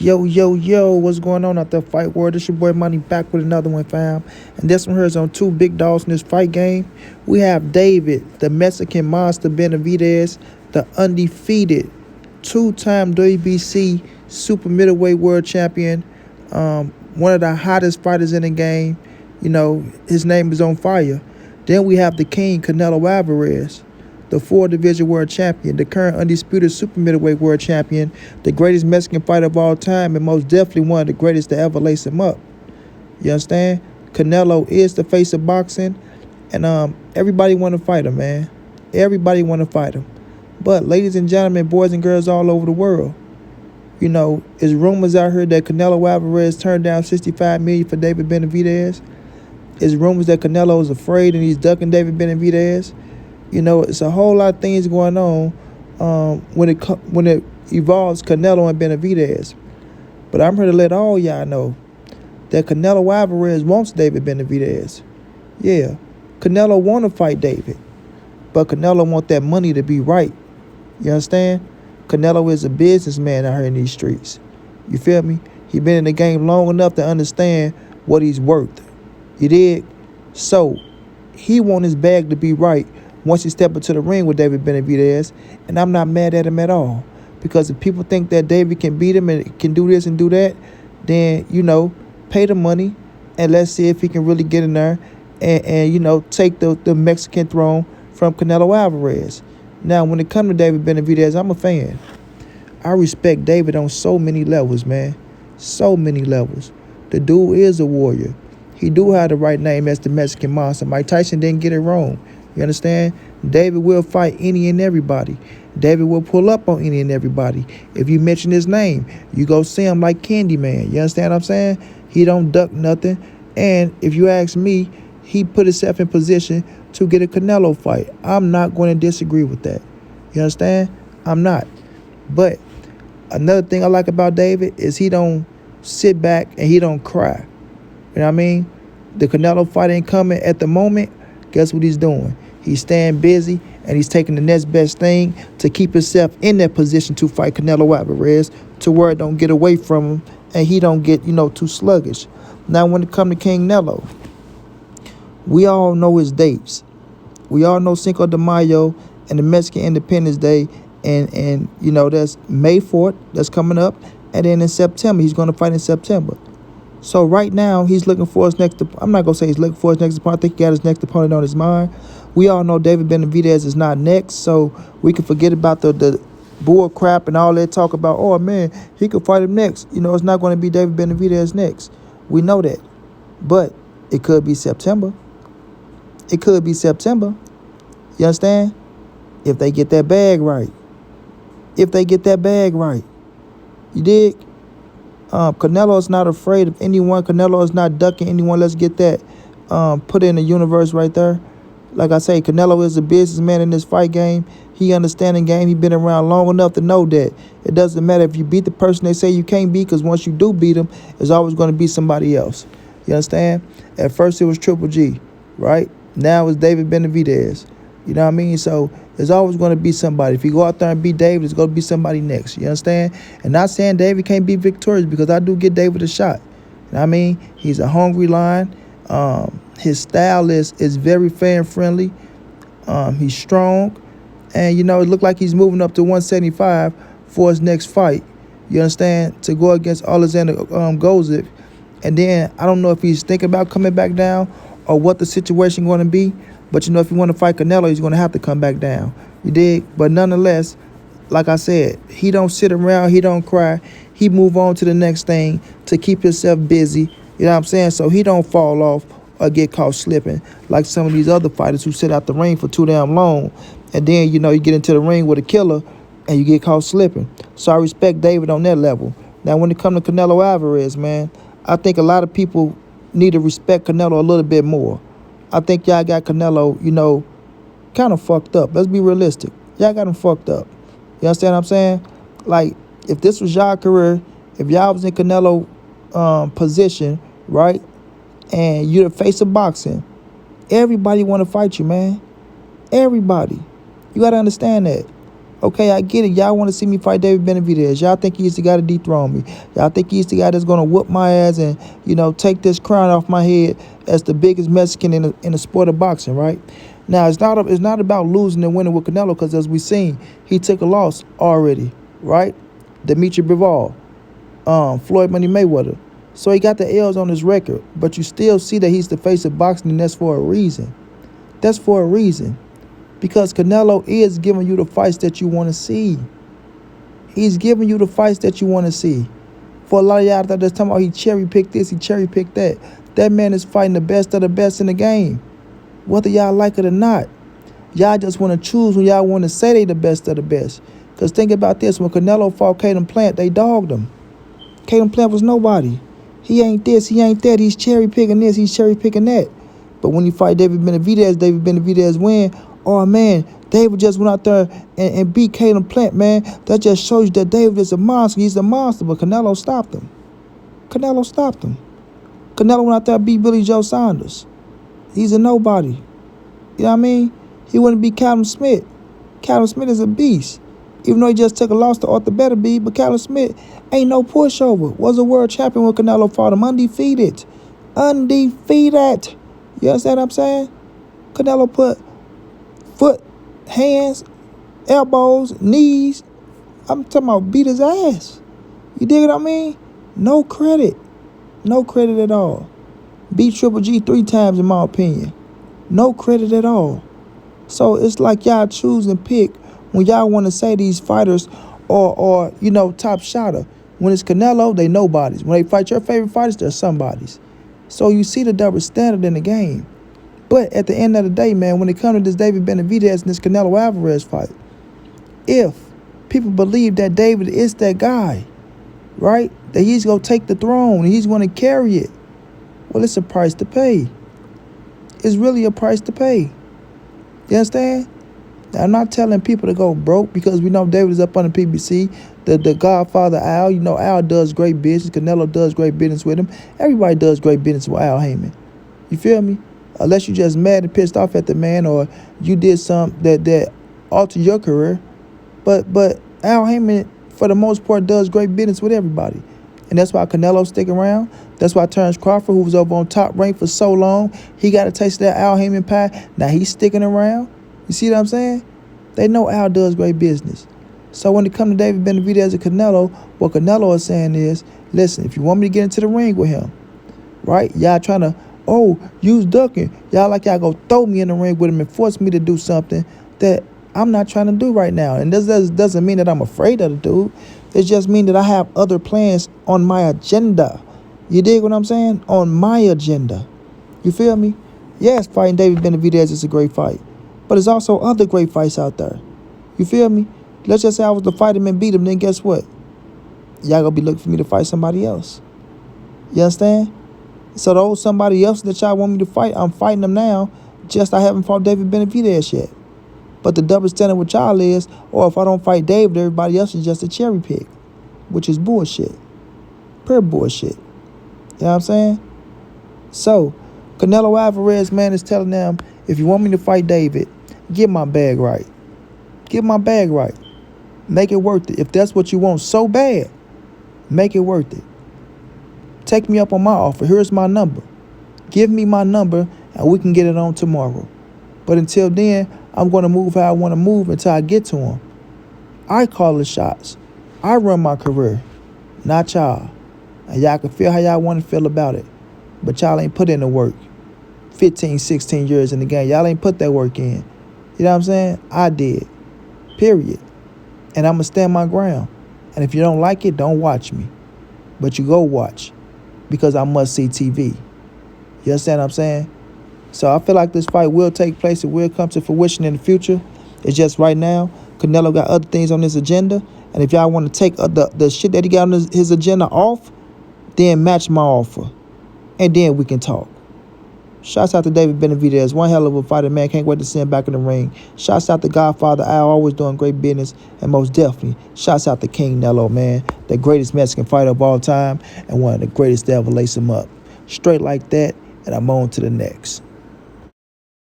Yo, yo, yo, what's going on out there, Fight World? It's your boy Money back with another one, fam. And this one here is on two big dogs in this fight game. We have David, the Mexican monster Benavidez, the undefeated two-time WBC super middleweight world champion, one of the hottest fighters in the game. You know, his name is on fire. Then we have the king, Canelo Alvarez, the four-division world champion, the current undisputed super middleweight world champion, the greatest Mexican fighter of all time, and most definitely one of the greatest to ever lace him up. You understand? Canelo is the face of boxing, and everybody want to fight him, man. Everybody want to fight him. But, ladies and gentlemen, boys and girls all over the world, you know, there's rumors out here that Canelo Alvarez turned down $65 million for David Benavidez. There's rumors that Canelo is afraid and he's ducking David Benavidez. You know, it's a whole lot of things going on when it involves Canelo and Benavidez. But I'm here to let all y'all know that Canelo Alvarez wants David Benavidez. Yeah, Canelo want to fight David, but Canelo want that money to be right. You understand? Canelo is a businessman out here in these streets. You feel me? He been in the game long enough to understand what he's worth. You dig? So he want his bag to be right once he step into the ring with David Benavidez, and I'm not mad at him at all. Because if people think that David can beat him and can do this and do that, then, you know, pay the money and let's see if he can really get in there and you know, take the Mexican throne from Canelo Alvarez. Now, when it comes to David Benavidez, I'm a fan. I respect David on so many levels, man. So many levels. The dude is a warrior. He do have the right name as the Mexican monster. Mike Tyson didn't get it wrong. You understand? David will fight any and everybody. David will pull up on any and everybody. If you mention his name, you go see him like Candyman. You understand what I'm saying? He don't duck nothing. And if you ask me, he put himself in position to get a Canelo fight. I'm not going to disagree with that. You understand? I'm not. But another thing I like about David is he don't sit back and he don't cry. You know what I mean? The Canelo fight ain't coming at the moment. Guess what he's doing? He's staying busy, and he's taking the next best thing to keep himself in that position to fight Canelo Alvarez to where it don't get away from him and he don't get, you know, too sluggish. Now, when it comes to King Nello, we all know his dates. We all know Cinco de Mayo and the Mexican Independence Day, and you know, that's May 4th, that's coming up, and then in September, he's going to fight in September. So right now, he's looking for his next opponent. I'm not going to say he's looking for his next opponent. I think he got his next opponent on his mind. We all know David Benavidez is not next, so we can forget about the bull crap and all that talk about, oh, man, he could fight him next. You know, it's not going to be David Benavidez next. We know that. But it could be September. It could be September. You understand? If they get that bag right. If they get that bag right. You dig? Canelo is not afraid of anyone. Canelo is not ducking anyone. Let's get that put in the universe right there. Like I say, Canelo is a businessman in this fight game. He understands the game. He's been around long enough to know that it doesn't matter if you beat the person they say you can't beat, because once you do beat them, it's always going to be somebody else. You understand? At first it was Triple G, right? Now it's David Benavidez. You know what I mean? So there's always going to be somebody. If you go out there and beat David, it's going to be somebody next. You understand? And not saying David can't be victorious, because I do give David a shot. You know what I mean? He's a hungry lion. His style is very fan-friendly. He's strong. And, you know, it looked like he's moving up to 175 for his next fight. You understand? To go against Alexander Gozip. And then I don't know if he's thinking about coming back down or what the situation going to be. But, you know, if you want to fight Canelo, he's going to have to come back down. You dig? But nonetheless, like I said, he don't sit around. He don't cry. He move on to the next thing to keep himself busy. You know what I'm saying? So he don't fall off or get caught slipping like some of these other fighters who sit out the ring for too damn long. And then, you know, you get into the ring with a killer and you get caught slipping. So I respect David on that level. Now, when it comes to Canelo Alvarez, man, I think a lot of people need to respect Canelo a little bit more. I think y'all got Canelo, you know, kind of fucked up. Let's be realistic. Y'all got him fucked up. You understand what I'm saying? Like, if this was y'all career, if y'all was in Canelo position, right, and you're the face of boxing, everybody want to fight you, man. Everybody. You got to understand that. Okay, I get it. Y'all want to see me fight David Benavidez. Y'all think he's the guy to dethrone me. Y'all think he's the guy that's going to whoop my ass and, take this crown off my head as the biggest Mexican in the sport of boxing, right? Now, it's not about losing and winning with Canelo because, as we seen, he took a loss already, right? Dimitri Bivol, Floyd Money Mayweather. So he got the L's on his record, but you still see that he's the face of boxing, and that's for a reason. That's for a reason. Because Canelo is giving you the fights that you want to see. He's giving you the fights that you want to see. For a lot of y'all out there that's talking about he cherry-picked this, he cherry-picked that. That man is fighting the best of the best in the game. Whether y'all like it or not. Y'all just want to choose when y'all want to say they the best of the best. Because think about this. When Canelo fought Caden Plant, they dogged him. Caden Plant was nobody. He ain't this, he ain't that. He's cherry-picking this, he's cherry-picking that. But when you fight David Benavidez win, oh, man, David just went out there and beat Caden Plant, man. That just shows you that David is a monster. He's a monster, but Canelo stopped him. Canelo stopped him. Canelo went out there and beat Billy Joe Saunders. He's a nobody. You know what I mean? He wouldn't beat Callum Smith. Callum Smith is a beast. Even though he just took a loss to Arthur Benavidez, but Callum Smith ain't no pushover. Was a world champion when Canelo fought him. Undefeated. Undefeated. You understand what I'm saying? Canelo put foot, hands, elbows, knees. I'm talking about beat his ass. You dig what I mean? No credit. No credit at all. Beat Triple G 3 times in my opinion. No credit at all. So it's like y'all choose and pick when y'all want to say these fighters or top shotter. When it's Canelo, they nobodies. When they fight your favorite fighters, they're somebodies. So you see the double standard in the game. But at the end of the day, man, when it comes to this David Benavidez and this Canelo Alvarez fight, if people believe that David is that guy, right, that he's going to take the throne and he's going to carry it, well, it's a price to pay. It's really a price to pay. You understand? Now, I'm not telling people to go broke because we know David is up on the PBC. The Godfather Al, Al does great business. Canelo does great business with him. Everybody does great business with Al Heyman. You feel me? Unless you just mad and pissed off at the man or you did something that altered your career. But Al Heyman, for the most part, does great business with everybody. And that's why Canelo stick around. That's why Terrence Crawford, who was over on Top Rank for so long, he got a taste of that Al Heyman pie. Now he's sticking around. You see what I'm saying? They know Al does great business. So when it comes to David Benavidez and Canelo, what Canelo is saying is, listen, if you want me to get into the ring with him, right, y'all trying to, use ducking. Y'all like y'all go throw me in the ring with him and force me to do something that I'm not trying to do right now. And this doesn't mean that I'm afraid of the dude. It just means that I have other plans on my agenda. You dig what I'm saying? On my agenda. You feel me? Yes, fighting David Benavidez is a great fight. But there's also other great fights out there. You feel me? Let's just say I was to fight him and beat him, then guess what? Y'all gonna be looking for me to fight somebody else. You understand? So those somebody else that y'all want me to fight, I'm fighting them now. Just I haven't fought David Benavidez yet. But the double standard with y'all is, or if I don't fight David, everybody else is just a cherry pick. Which is bullshit. Pure bullshit. You know what I'm saying? So, Canelo Alvarez, man, is telling them, if you want me to fight David, get my bag right. Get my bag right. Make it worth it. If that's what you want so bad, make it worth it. Take me up on my offer. Here's my number. Give me my number and we can get it on tomorrow. But until then, I'm going to move how I want to move until I get to him. I call the shots. I run my career, not y'all. And y'all can feel how y'all want to feel about it. But y'all ain't put in the work. 15, 16 years in the game. Y'all ain't put that work in. You know what I'm saying? I did. Period. And I'm going to stand my ground. And if you don't like it, don't watch me. But you go watch. Because I must see TV. You understand what I'm saying? So I feel like this fight will take place. It will come to fruition in the future. It's just right now, Canelo got other things on his agenda. And if y'all want to take the shit that he got on his agenda off, then match my offer. And then we can talk. Shouts out to David Benavidez. One hell of a fighter, man. Can't wait to see him back in the ring. Shouts out to Godfather Al, always doing great business. And most definitely, shouts out to King Nello, man. The greatest Mexican fighter of all time. And one of the greatest to ever lace him up. Straight like that, and I'm on to the next.